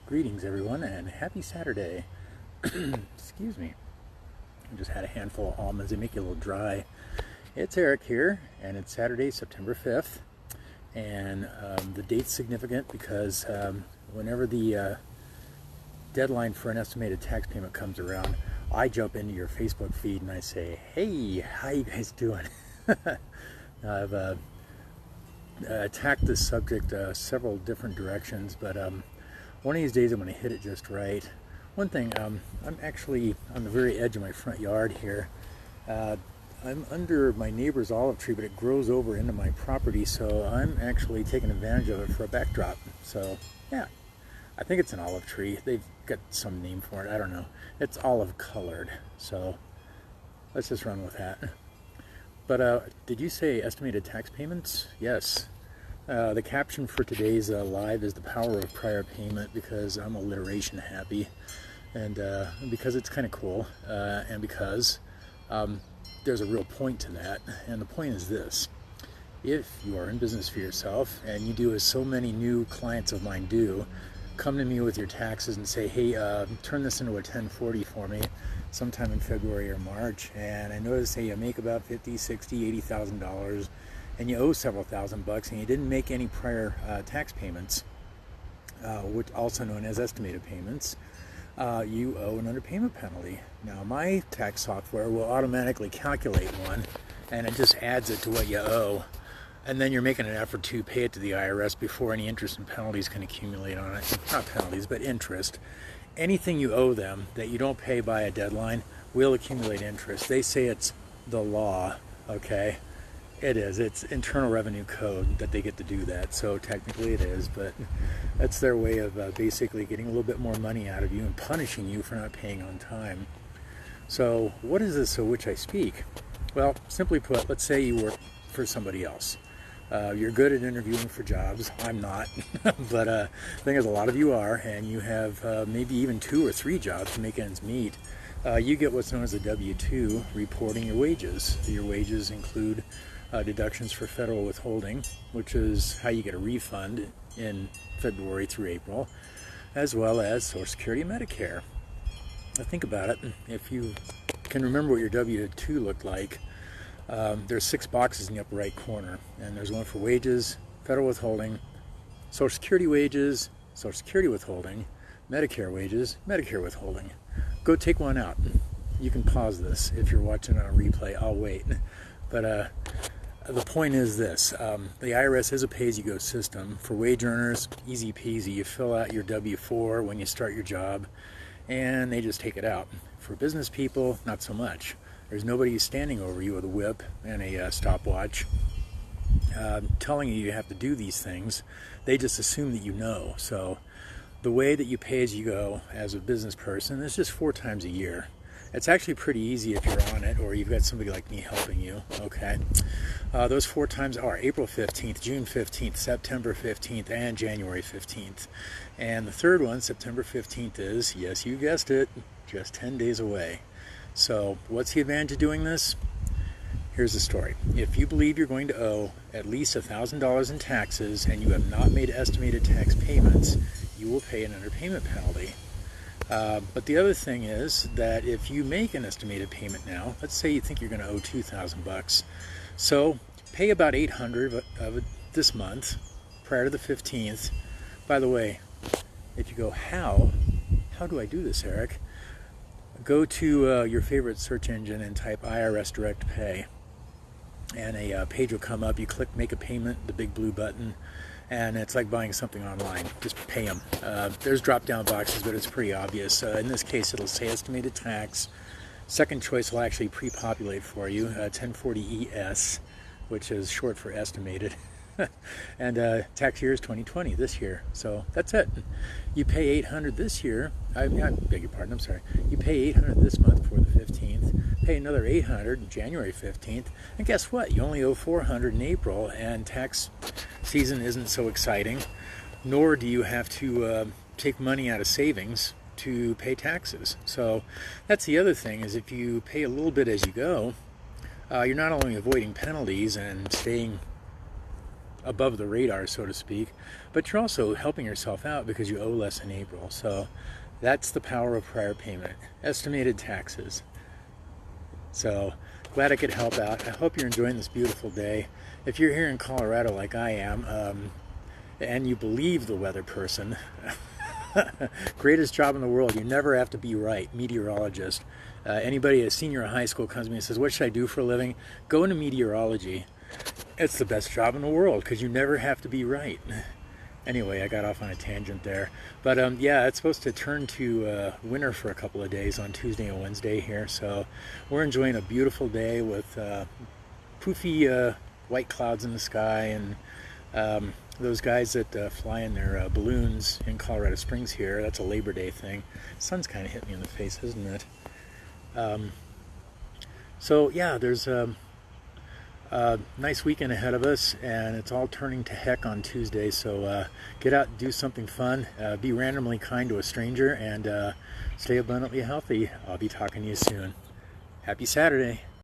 Greetings, everyone, and happy Saturday. Excuse me. I just had a handful of almonds. They make you a little dry. It's Eric here, and it's Saturday, September 5th. And the date's significant because whenever the deadline for an estimated tax payment comes around, I jump into your Facebook feed and I say, hey, how you guys doing? I've attacked this subject several different directions, but one of these days I'm going to hit it just right. One thing, I'm actually on the very edge of my front yard here. I'm under my neighbor's olive tree, but it grows over into my property, so I'm actually taking advantage of it for a backdrop. So yeah, I think it's an olive tree. They've got some name for it, I don't know. It's olive colored, so let's just run with that. But did you say estimated tax payments? Yes. The caption for today's live is the power of prior payment, because I'm alliteration happy, and because it's kind of cool, and because there's a real point to that. And the point is this: if you are in business for yourself, and you do as so many new clients of mine do, come to me with your taxes and say, hey, turn this into a 1040 for me sometime in February or March, and I notice, hey, you make about $50,000, $60,000, $80,000, and you owe several $1,000s, and you didn't make any prior tax payments, which also known as estimated payments, you owe an underpayment penalty. Now, my tax software will automatically calculate one, and it just adds it to what you owe, and then you're making an effort to pay it to the IRS before any interest and penalties can accumulate on it. Not penalties, but interest. Anything you owe them that you don't pay by a deadline will accumulate interest. They say it's the law, okay? It is. It's Internal Revenue Code that they get to do that, so technically it is, but that's their way of basically getting a little bit more money out of you and punishing you for not paying on time. So what is this of which I speak? Well, simply put, let's say you work for somebody else. You're good at interviewing for jobs. I'm not, but the thing is, a lot of you are, and you have maybe even 2 or 3 jobs to make ends meet. You get what's known as a W-2, reporting your wages. Your wages include deductions for federal withholding, which is how you get a refund in February through April, as well as Social Security and Medicare. Now think about it. If you can remember what your W-2 looked like, there's 6 boxes in the upper right corner, and there's one for wages, federal withholding, Social Security wages, Social Security withholding, Medicare wages, Medicare withholding. Go take one out. You can pause this if you're watching on a replay. I'll wait. But the point is this: the IRS is a pay-as-you-go system. For wage earners, easy peasy. You fill out your W-4 when you start your job, and they just take it out. For business people, not so much. There's nobody standing over you with a whip and a stopwatch telling you have to do these things. They just assume that you know. So the way that you pay as you go as a business person is just 4 times a year. It's actually pretty easy if you're on it or you've got somebody like me helping you, okay? Those 4 times are April 15th, June 15th, September 15th, and January 15th. And the third one, September 15th, is, yes, you guessed it, just 10 days away. So what's the advantage of doing this? Here's the story. If you believe you're going to owe at least $1,000 in taxes and you have not made estimated tax payments, you will pay an underpayment penalty. But the other thing is that if you make an estimated payment now, let's say you think you're going to owe $2,000, so pay about $800 of it this month prior to the 15th. By the way, if you go, how do I do this, Eric? Go to your favorite search engine and type IRS Direct Pay, and a page will come up. You click Make a Payment, the big blue button, and it's like buying something online. Just pay them. There's drop-down boxes, but it's pretty obvious. In this case, it'll say estimated tax. Second choice will actually pre-populate for you, 1040 ES, which is short for estimated. And tax year is 2020, this year. So that's it. You pay $800 this year. I beg your pardon, I'm sorry. You pay $800 this month for the 15th. Pay another $800 January 15th. And guess what? You only owe $400 in April, and tax season isn't so exciting. Nor do you have to take money out of savings to pay taxes. So that's the other thing, is if you pay a little bit as you go, you're not only avoiding penalties and staying above the radar, so to speak, but you're also helping yourself out because you owe less in April. So that's the power of prior payment. Estimated taxes. So glad I could help out. I hope you're enjoying this beautiful day. If you're here in Colorado like I am, and you believe the weather person, greatest job in the world. You never have to be right. Meteorologist. Anybody at senior high school comes to me and says, what should I do for a living? Go into meteorology. It's the best job in the world because you never have to be right. Anyway, I got off on a tangent there. But yeah, it's supposed to turn to winter for a couple of days on Tuesday and Wednesday here. So we're enjoying a beautiful day with poofy white clouds in the sky, and those guys that fly in their balloons in Colorado Springs here, that's a Labor Day thing. Sun's kind of hit me in the face, isn't it? So yeah, there's a nice weekend ahead of us, and it's all turning to heck on Tuesday. So get out and do something fun. Be randomly kind to a stranger, and stay abundantly healthy. I'll be talking to you soon. Happy Saturday.